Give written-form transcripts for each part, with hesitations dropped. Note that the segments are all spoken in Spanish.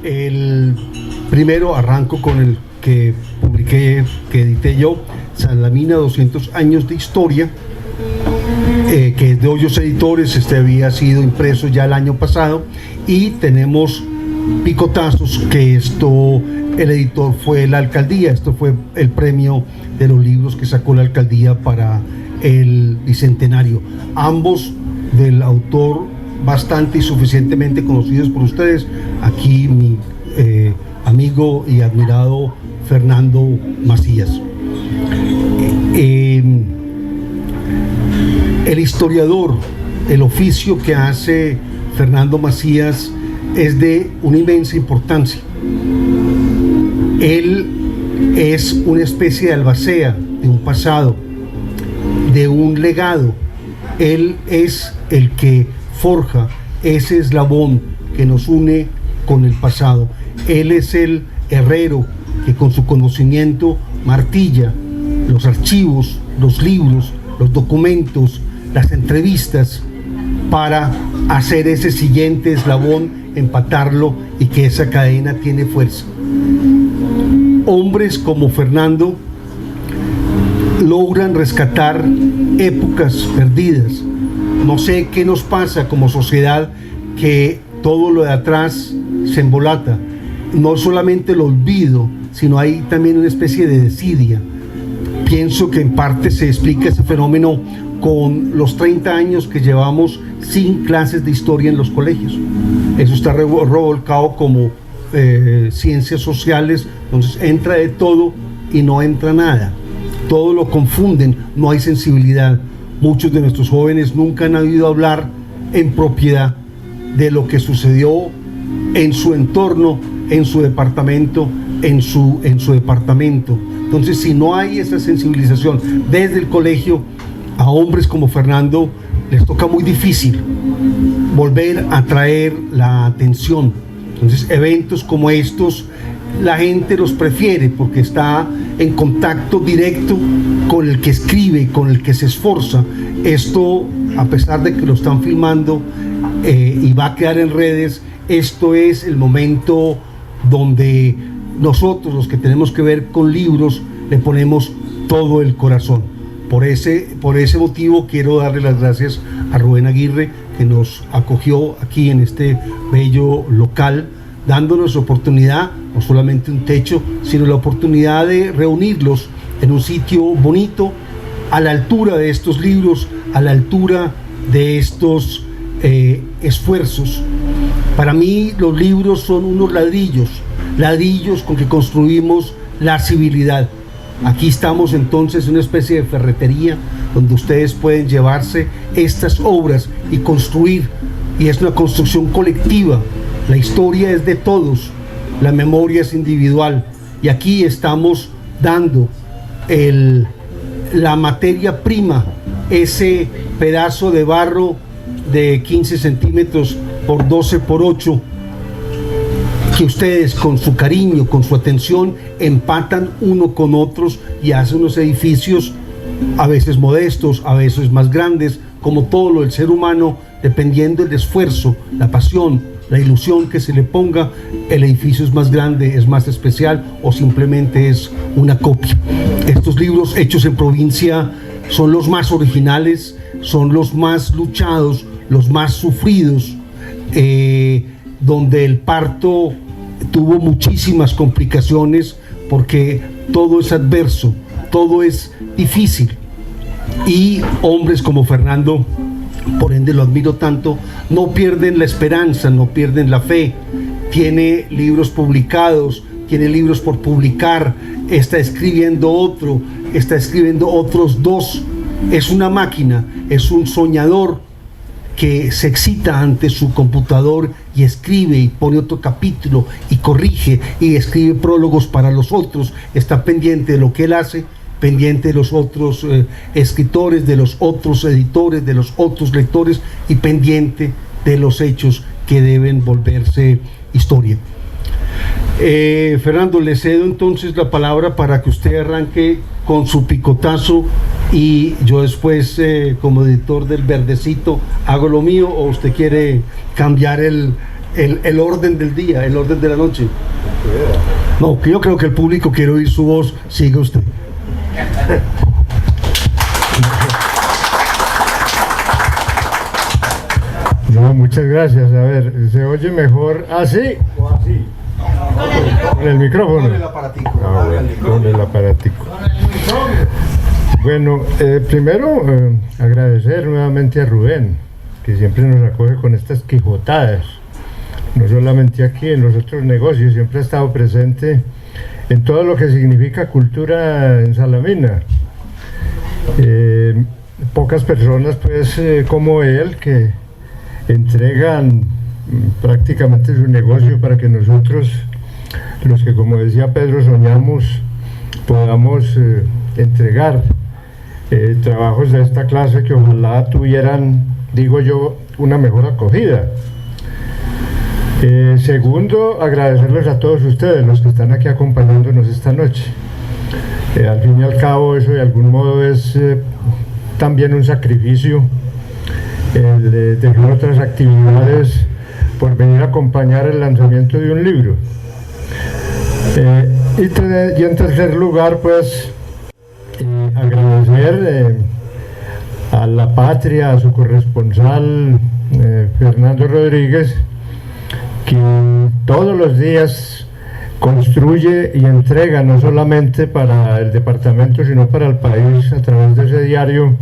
El primero arranco con el que publiqué, que edité yo, Salamina, 200 años de historia, que es de Hoyos Editores. Este había sido impreso ya el año pasado, y tenemos Picotazos, que el editor fue la alcaldía. Esto fue el premio de los libros que sacó la alcaldía para el bicentenario, ambos del autor bastante y suficientemente conocidos por ustedes. Aquí mi amigo y admirado Fernando Macías. El historiador, el oficio que hace Fernando Macías es de una inmensa importancia. Él es una especie de albacea de un pasado, de un legado. Él es el que forja ese eslabón que nos une con el pasado. Él es el herrero que con su conocimiento martilla los archivos, los libros, los documentos, las entrevistas, para hacer ese siguiente eslabón, empatarlo, y que esa cadena tiene fuerza. Hombres como Fernando logran rescatar épocas perdidas. No sé qué nos pasa como sociedad, que todo lo de atrás se embolata. No solamente el olvido, sino hay también una especie de desidia. Pienso que en parte se explica ese fenómeno con los 30 años que llevamos sin clases de historia en los colegios. Eso está revolcado como ciencias sociales. Entonces entra de todo y no entra nada. Todo lo confunden, no hay sensibilidad. Muchos de nuestros jóvenes nunca han oído hablar en propiedad de lo que sucedió en su entorno, en su departamento, en su departamento. Entonces, si no hay esa sensibilización desde el colegio, a hombres como Fernando les toca muy difícil volver a traer la atención. Entonces, eventos como estos, la gente los prefiere porque está en contacto directo con el que escribe, con el que se esforza. Esto, a pesar de que lo están filmando y va a quedar en redes, esto es el momento donde nosotros, los que tenemos que ver con libros, le ponemos todo el corazón. Por ese motivo quiero darle las gracias a Rubén Aguirre, que nos acogió aquí en este bello local, dándonos oportunidad, no solamente un techo, sino la oportunidad de reunirlos en un sitio bonito, a la altura de estos libros, a la altura de estos esfuerzos. Para mí los libros son unos ladrillos con que construimos la civilidad. Aquí estamos entonces en una especie de ferretería donde ustedes pueden llevarse estas obras y construir, y es una construcción colectiva. La historia es de todos, la memoria es individual, y aquí estamos dando la materia prima, ese pedazo de barro de 15 centímetros por 12 por 8, que ustedes con su cariño, con su atención, empatan uno con otros y hacen unos edificios, a veces modestos, a veces más grandes, como todo lo del ser humano, dependiendo del esfuerzo, la pasión, la ilusión que se le ponga. El edificio es más grande, es más especial, o simplemente es una copia. Estos libros hechos en provincia son los más originales, son los más luchados, los más sufridos, donde el parto tuvo muchísimas complicaciones, porque todo es adverso, todo es difícil. Y hombres como Fernando, por ende lo admiro tanto, no pierden la esperanza, no pierden la fe. Tiene libros publicados, tiene libros por publicar, está escribiendo otro, está escribiendo otros dos. Es una máquina, es un soñador que se excita ante su computador y escribe y pone otro capítulo y corrige y escribe prólogos para los otros. Está pendiente de lo que él hace, pendiente de los otros escritores, de los otros editores, de los otros lectores, y pendiente de los hechos que deben volverse historia. Fernando, le cedo entonces la palabra para que usted arranque con su picotazo, y yo después, como editor del Verdecito, hago lo mío, o usted quiere cambiar el orden del día, el orden de la noche. No, que yo creo que el público quiere oír su voz. Siga usted. No, muchas gracias. A ver, ¿se oye mejor así o así? Con el micrófono. Con el aparatico. Con el aparatico. Bueno, primero agradecer nuevamente a Rubén, que siempre nos acoge con estas quijotadas. No solamente aquí, en los otros negocios, siempre ha estado presente en todo lo que significa cultura en Salamina. Pocas personas, pues, como él, que entregan prácticamente su negocio para que nosotros, los que, como decía Pedro, soñamos, podamos entregar trabajos de esta clase que ojalá tuvieran, digo yo, una mejor acogida. Segundo, agradecerles a todos ustedes, los que están aquí acompañándonos esta noche. Al fin y al cabo, eso de algún modo es también un sacrificio, de dejar otras actividades por venir a acompañar el lanzamiento de un libro. Y en tercer lugar, pues, agradecer a la patria, a su corresponsal Fernando Rodríguez, que todos los días construye y entrega, no solamente para el departamento, sino para el país, a través de ese diario,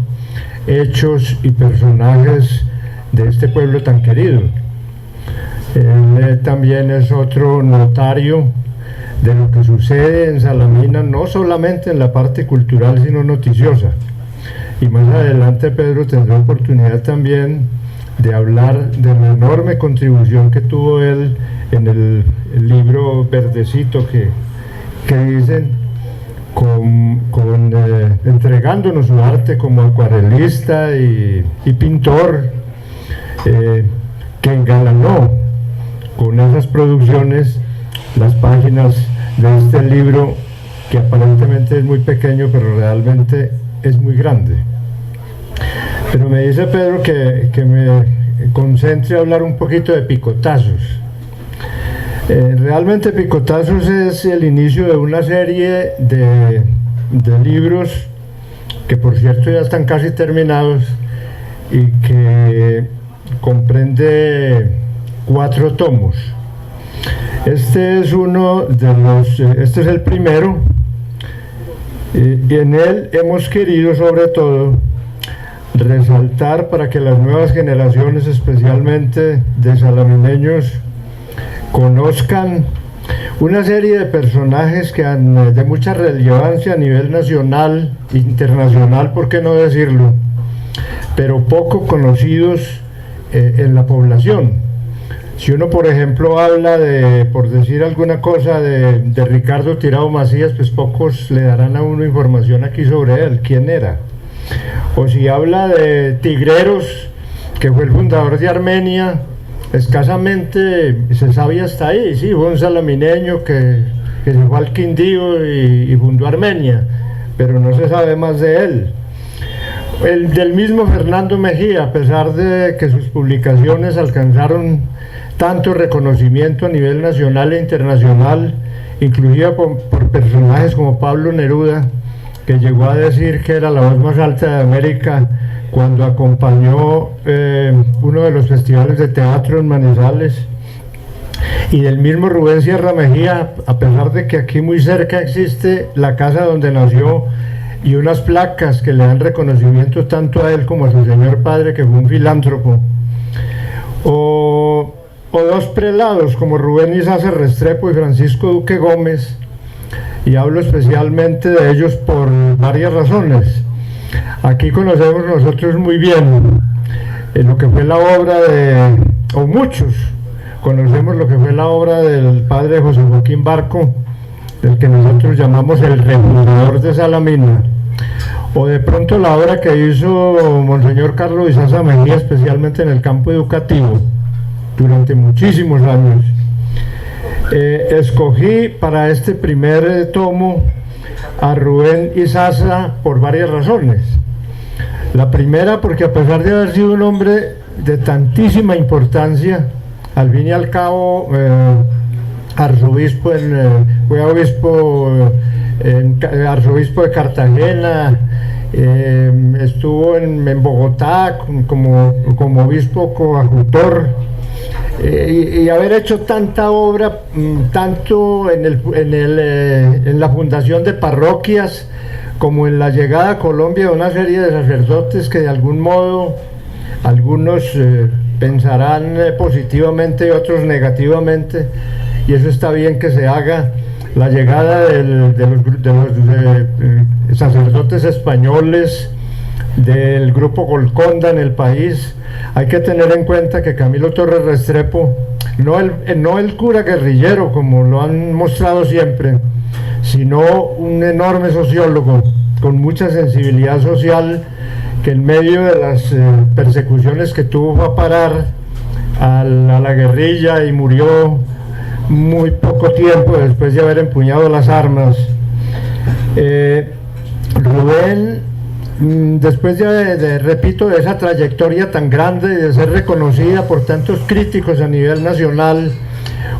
hechos y personajes de este pueblo tan querido. Él también es otro notario de lo que sucede en Salamina, no solamente en la parte cultural, sino noticiosa. Y más adelante Pedro tendrá oportunidad también de hablar de la enorme contribución que tuvo él en el libro verdecito que dicen, entregándonos su arte como acuarelista y pintor, que engalanó con esas producciones las páginas de este libro, que aparentemente es muy pequeño, pero realmente es muy grande. Pero me dice Pedro que me concentre a hablar un poquito de Picotazos. Realmente Picotazos es el inicio de una serie de libros que, por cierto, ya están casi terminados y que comprende 4 tomos. Este es este es el primero, y en él hemos querido sobre todo resaltar, para que las nuevas generaciones, especialmente de salamineños, conozcan una serie de personajes que han de mucha relevancia a nivel nacional, internacional, por qué no decirlo, pero poco conocidos en la población. Si uno, por ejemplo, habla por decir alguna cosa, de Ricardo Tirado Macías, pues pocos le darán a uno información aquí sobre él, quién era. O si habla de Tigreros, que fue el fundador de Armenia, escasamente se sabe hasta ahí. Sí, fue un salamineño que se fue al Quindío y fundó Armenia, pero no se sabe más de él. El del mismo Fernando Mejía, a pesar de que sus publicaciones alcanzaron tanto reconocimiento a nivel nacional e internacional, inclusive por personajes como Pablo Neruda, que llegó a decir que era la voz más alta de América cuando acompañó uno de los festivales de teatro en Manizales, y del mismo Rubén Sierra Mejía, a pesar de que aquí muy cerca existe la casa donde nació y unas placas que le dan reconocimiento tanto a él como a su señor padre, que fue un filántropo. O 2 prelados como Rubén Izaza Restrepo y Francisco Duque Gómez, y hablo especialmente de ellos por varias razones. Aquí conocemos nosotros muy bien lo que fue la obra o muchos conocemos lo que fue la obra del padre José Joaquín Barco, del que nosotros llamamos el refundador de Salamina, o de pronto la obra que hizo Monseñor Carlos Izaza Mejía, especialmente en el campo educativo, durante muchísimos años. Escogí para este primer tomo a Rubén Izaza por varias razones. La primera, porque a pesar de haber sido un hombre de tantísima importancia al fin y al cabo arzobispo fue arzobispo de Cartagena, estuvo en Bogotá como obispo coadjutor, y haber hecho tanta obra, tanto en la fundación de parroquias como en la llegada a Colombia de una serie de sacerdotes que de algún modo algunos pensarán positivamente y otros negativamente, y eso está bien que se haga. La llegada de los sacerdotes españoles del grupo Golconda en el país. Hay que tener en cuenta que Camilo Torres Restrepo, no el cura guerrillero como lo han mostrado siempre, sino un enorme sociólogo con mucha sensibilidad social, que en medio de las persecuciones que tuvo fue a parar a la guerrilla y murió muy poco tiempo después de haber empuñado las armas. Rubén, después repito, de esa trayectoria tan grande y de ser reconocida por tantos críticos a nivel nacional,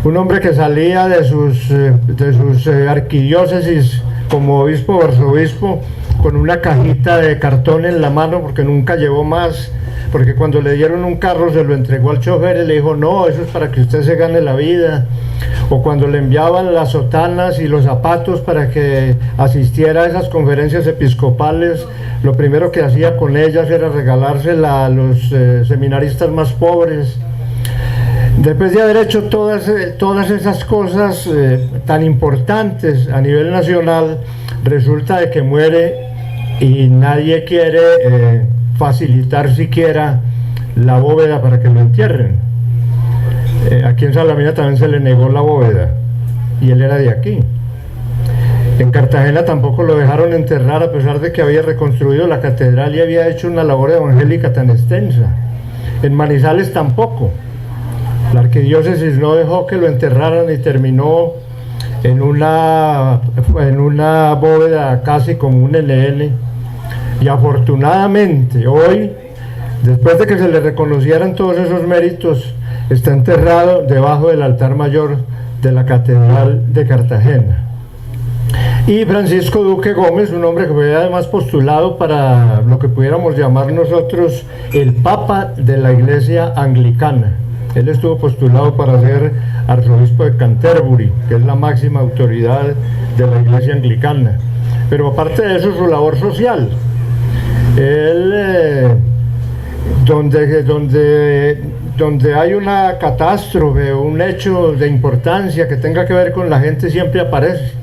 un hombre que salía de sus arquidiócesis como obispo o arzobispo con una cajita de cartón en la mano porque nunca llevó más, porque cuando le dieron un carro se lo entregó al chofer y le dijo: no, eso es para que usted se gane la vida. O cuando le enviaban las sotanas y los zapatos para que asistiera a esas conferencias episcopales, lo primero que hacía con ellas era regalársela a los seminaristas más pobres. Después de haber hecho todas esas cosas tan importantes a nivel nacional, resulta de que muere y nadie quiere facilitar siquiera la bóveda para que lo entierren. Aquí en Salamina también se le negó la bóveda y él era de aquí. En Cartagena tampoco lo dejaron enterrar, a pesar de que había reconstruido la catedral y había hecho una labor evangélica tan extensa. En Manizales tampoco. La arquidiócesis no dejó que lo enterraran y terminó en una bóveda casi como un NN. Y afortunadamente hoy, después de que se le reconocieran todos esos méritos, está enterrado debajo del altar mayor de la Catedral de Cartagena. Y Francisco Duque Gómez, un hombre que fue además postulado para lo que pudiéramos llamar nosotros el Papa de la Iglesia Anglicana. Él estuvo postulado para ser arzobispo de Canterbury, que es la máxima autoridad de la Iglesia Anglicana. Pero aparte de eso, su labor social. Él, donde hay una catástrofe o un hecho de importancia que tenga que ver con la gente, siempre aparece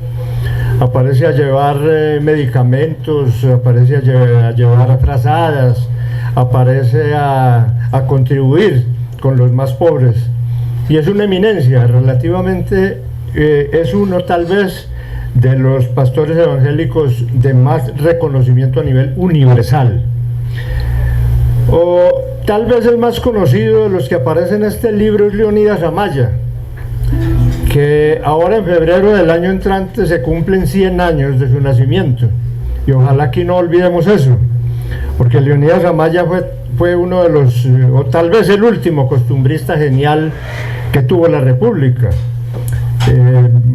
a llevar medicamentos, aparece a llevar frazadas, aparece a contribuir con los más pobres, y es una eminencia. Relativamente es uno tal vez de los pastores evangélicos de más reconocimiento a nivel universal. O tal vez el más conocido de los que aparece en este libro es Leonidas Amaya, que ahora en febrero del año entrante se cumplen 100 años de su nacimiento, y ojalá aquí no olvidemos eso, porque Leonidas Amaya fue uno de los, o tal vez el último costumbrista genial que tuvo la República.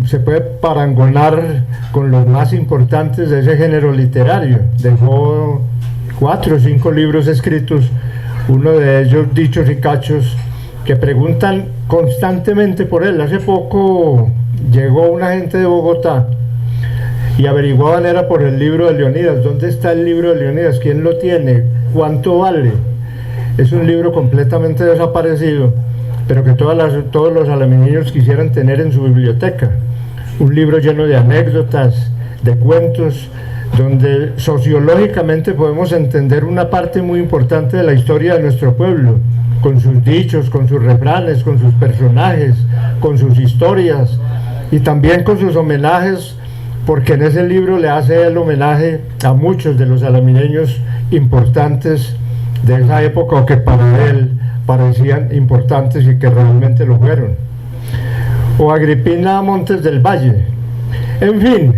Se puede parangonar con los más importantes de ese género literario. Dejó 4 o 5 libros escritos, uno de ellos Dichos y Cachos, que preguntan constantemente por él. Hace poco llegó una gente de Bogotá y averiguaban era por el libro de Leonidas. ¿Dónde está el libro de Leonidas? ¿Quién lo tiene? ¿Cuánto vale? Es un libro completamente desaparecido, pero que todos los alameños quisieran tener en su biblioteca. Un libro lleno de anécdotas, de cuentos, donde sociológicamente podemos entender una parte muy importante de la historia de nuestro pueblo, con sus dichos, con sus refranes, con sus personajes, con sus historias, y también con sus homenajes, porque en ese libro le hace el homenaje a muchos de los alamineños importantes de esa época, o que para él parecían importantes y que realmente lo fueron. O Agripina Montes del Valle. En fin,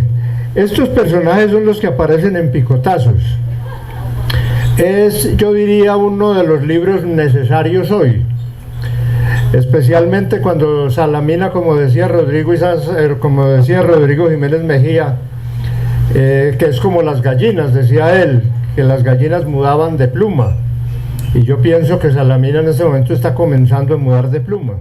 estos personajes son los que aparecen en Picotazos. Es, yo diría, uno de los libros necesarios hoy. especialmente cuando Salamina, como decía Rodrigo Jiménez Mejía, que es como las gallinas, decía él, que las gallinas mudaban de pluma, y yo pienso que Salamina en este momento está comenzando a mudar de pluma.